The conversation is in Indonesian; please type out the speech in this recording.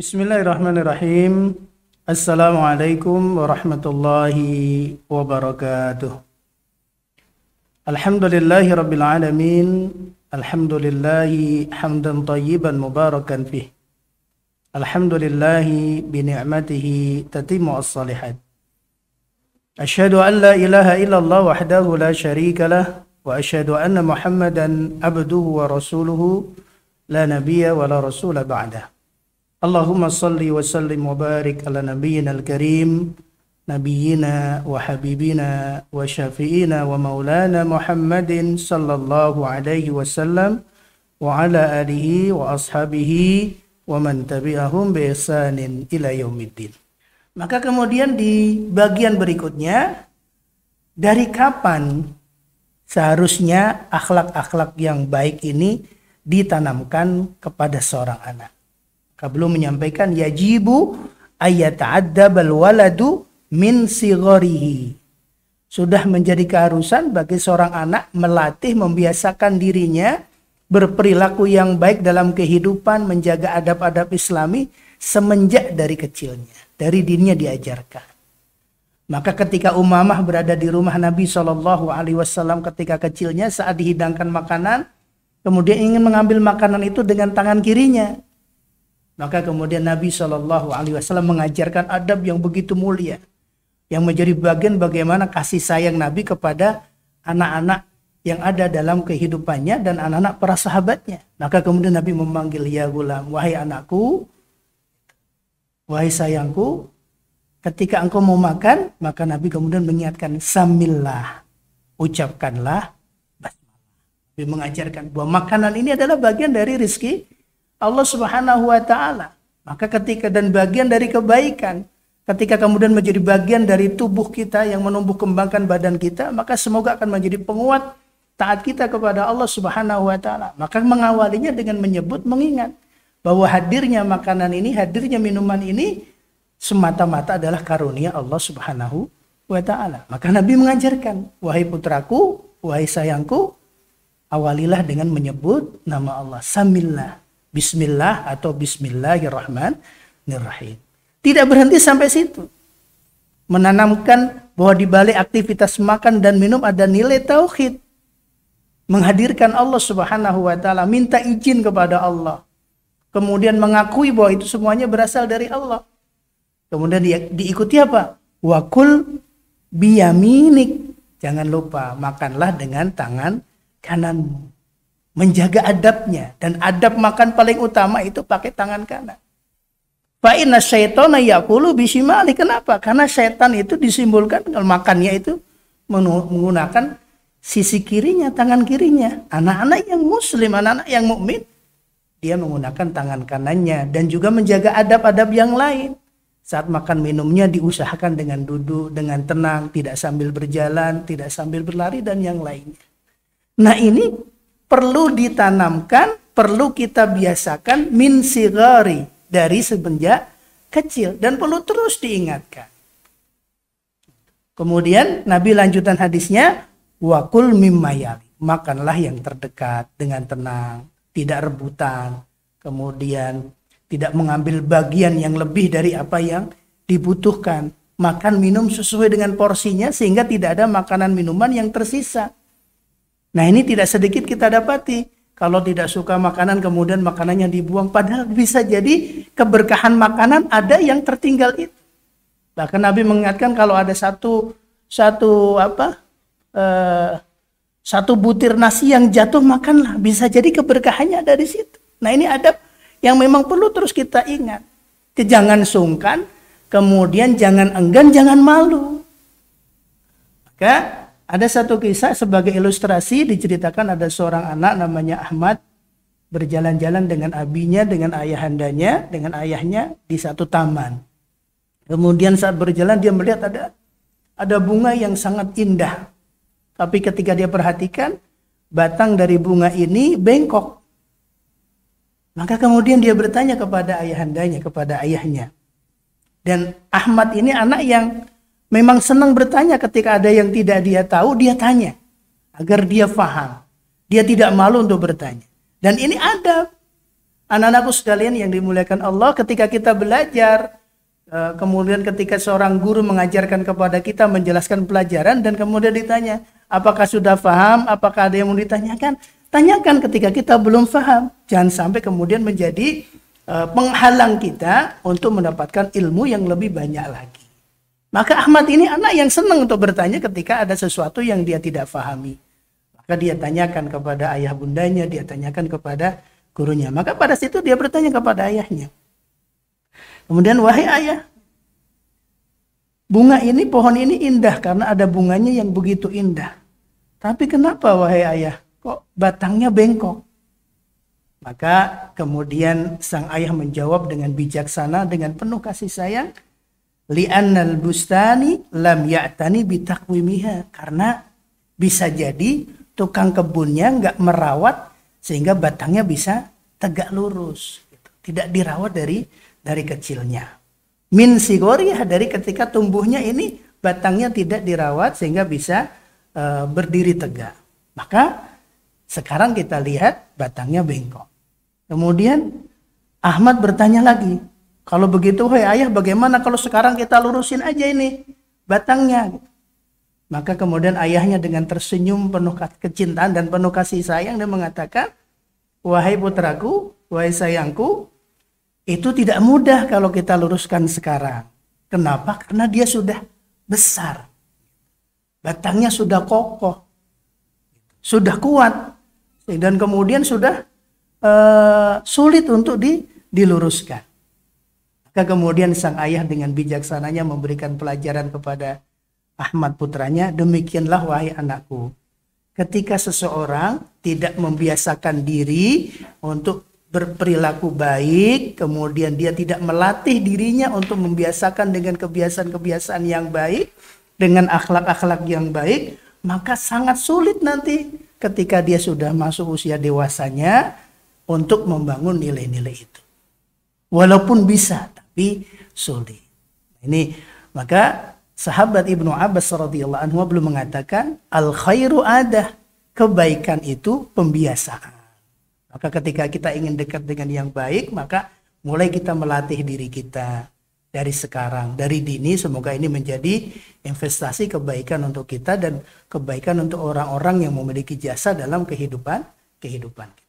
Bismillahirrahmanirrahim. Assalamualaikum warahmatullahi wabarakatuh. Alhamdulillahi rabbil alamin. Alhamdulillahi hamdan tayyiban mubarakan fih. Alhamdulillahi bini'matihi tatimmu as-salihat. Asyhadu an la ilaha illallah wahdahu la syarika lah wa asyhadu anna Muhammadan abduhu wa rasuluhu la nabiyya wa la rasula ba'dah. Allahumma salli wa sallim wa barik ala nabiyyina al-karim nabiyyina wa habibina wa syafi'ina wa maulana Muhammadin sallallahu alaihi wasallam wa ala alihi wa ashabihi wa man tabi'ahum bi ihsanin ila yaumiddin. Maka kemudian di bagian berikutnya, dari kapan seharusnya akhlak-akhlak yang baik ini ditanamkan kepada seorang anak? Belum menyampaikan yajibu ayyata'addabal waladu min sigharihi. Sudah menjadi keharusan bagi seorang anak melatih, membiasakan dirinya berperilaku yang baik dalam kehidupan, menjaga adab-adab Islami semenjak dari kecilnya, dari dirinya diajarkan. Maka ketika Umamah berada di rumah Nabi SAW ketika kecilnya, saat dihidangkan makanan, kemudian ingin mengambil makanan itu dengan tangan kirinya. Maka kemudian Nabi SAW mengajarkan adab yang begitu mulia, yang menjadi bagian bagaimana kasih sayang Nabi kepada anak-anak yang ada dalam kehidupannya dan anak-anak para sahabatnya. Maka kemudian Nabi memanggil, ya gulam, wahai anakku, wahai sayangku, ketika engkau mau makan, maka Nabi kemudian mengingatkan, samillah, ucapkanlah basmalah. Nabi mengajarkan bahwa makanan ini adalah bagian dari rezeki Allah Subhanahu wa ta'ala. Maka ketika dan bagian dari kebaikan, ketika kemudian menjadi bagian dari tubuh kita yang menumbuh kembangkan badan kita, maka semoga akan menjadi penguat taat kita kepada Allah Subhanahu wa ta'ala. Maka mengawalinya dengan menyebut, mengingat bahwa hadirnya makanan ini, hadirnya minuman ini semata-mata adalah karunia Allah Subhanahu wa ta'ala. Maka Nabi mengajarkan, wahai putraku, wahai sayangku, awalilah dengan menyebut nama Allah. Samillah, bismillah atau bismillahirrahmanirrahim. Tidak berhenti sampai situ. Menanamkan bahwa di balik aktivitas makan dan minum ada nilai tauhid. Menghadirkan Allah Subhanahu wa ta'ala, minta izin kepada Allah. Kemudian mengakui bahwa itu semuanya berasal dari Allah. Kemudian diikuti apa? Wa kul biyaminik. Jangan lupa, makanlah dengan tangan kananmu. Menjaga adabnya, dan adab makan paling utama itu pakai tangan kanan. Fa inna syaitana yaqulu bishimali. Kenapa? Karena syaitan itu disimbolkan kalau makannya itu menggunakan sisi kirinya, tangan kirinya. Anak-anak yang muslim, anak-anak yang mukmin, dia menggunakan tangan kanannya dan juga menjaga adab-adab yang lain. Saat makan minumnya diusahakan dengan duduk, dengan tenang, tidak sambil berjalan, tidak sambil berlari dan yang lainnya. Nah, ini perlu ditanamkan, perlu kita biasakan min sighari, dari semenjak kecil, dan perlu terus diingatkan. Kemudian Nabi lanjutan hadisnya, wakul mimma yali, makanlah yang terdekat dengan tenang, tidak rebutan, kemudian tidak mengambil bagian yang lebih dari apa yang dibutuhkan. Makan minum sesuai dengan porsinya sehingga tidak ada makanan minuman yang tersisa. Nah, ini tidak sedikit kita dapati. Kalau tidak suka makanan kemudian makanannya dibuang, padahal bisa jadi keberkahan makanan ada yang tertinggal itu. Bahkan Nabi mengingatkan kalau ada satu butir nasi yang jatuh, makanlah, bisa jadi keberkahannya ada di situ. Nah, ini adab yang memang perlu terus kita ingat. Jangan sungkan, kemudian jangan enggan, jangan malu. Maka ada satu kisah sebagai ilustrasi, diceritakan ada seorang anak namanya Ahmad berjalan-jalan dengan abinya, dengan ayahandanya, dengan ayahnya di satu taman. Kemudian saat berjalan dia melihat ada bunga yang sangat indah. Tapi ketika dia perhatikan, batang dari bunga ini bengkok. Maka kemudian dia bertanya kepada ayahandanya, kepada ayahnya. Dan Ahmad ini anak yang memang senang bertanya, ketika ada yang tidak dia tahu, dia tanya. Agar dia faham. Dia tidak malu untuk bertanya. Dan ini adab. Anak-anakku sekalian yang dimuliakan Allah, ketika kita belajar, kemudian ketika seorang guru mengajarkan kepada kita, menjelaskan pelajaran, dan kemudian ditanya, apakah sudah paham, apakah ada yang mau ditanyakan? Tanyakan ketika kita belum paham. Jangan sampai kemudian menjadi penghalang kita untuk mendapatkan ilmu yang lebih banyak lagi. Maka Ahmad ini anak yang senang untuk bertanya ketika ada sesuatu yang dia tidak pahami. Maka dia tanyakan kepada ayah bundanya, dia tanyakan kepada gurunya. Maka pada situ dia bertanya kepada ayahnya. Kemudian, wahai ayah, bunga ini, pohon ini indah karena ada bunganya yang begitu indah. Tapi kenapa wahai ayah, kok batangnya bengkok? Maka kemudian sang ayah menjawab dengan bijaksana, dengan penuh kasih sayang, li'annal bustani lam ya'tani bitakwimiha. Karena bisa jadi tukang kebunnya nggak merawat sehingga batangnya bisa tegak lurus. Tidak dirawat dari kecilnya. Min sigoriyah, dari ketika tumbuhnya ini batangnya tidak dirawat sehingga bisa berdiri tegak. Maka sekarang kita lihat batangnya bengkok. Kemudian Ahmad bertanya lagi, kalau begitu wahai ayah, bagaimana kalau sekarang kita lurusin aja ini batangnya? Maka kemudian ayahnya dengan tersenyum penuh kecintaan dan penuh kasih sayang, dia mengatakan, wahai putraku, wahai sayangku, itu tidak mudah kalau kita luruskan sekarang. Kenapa? Karena dia sudah besar. Batangnya sudah kokoh. Sudah kuat. Dan kemudian sudah sulit untuk diluruskan. Maka kemudian sang ayah dengan bijaksananya memberikan pelajaran kepada Ahmad putranya, demikianlah wahai anakku, ketika seseorang tidak membiasakan diri untuk berperilaku baik, kemudian dia tidak melatih dirinya untuk membiasakan dengan kebiasaan-kebiasaan yang baik, dengan akhlak-akhlak yang baik, maka sangat sulit nanti ketika dia sudah masuk usia dewasanya untuk membangun nilai-nilai itu. Walaupun bisa, tapi sulit. Ini maka sahabat Ibnu Abbas radhiyallahu anhu belum mengatakan al khairu ada, kebaikan itu pembiasaan. Maka ketika kita ingin dekat dengan yang baik, maka mulai kita melatih diri kita dari sekarang, dari dini. Semoga ini menjadi investasi kebaikan untuk kita dan kebaikan untuk orang-orang yang memiliki jasa dalam kehidupan kita.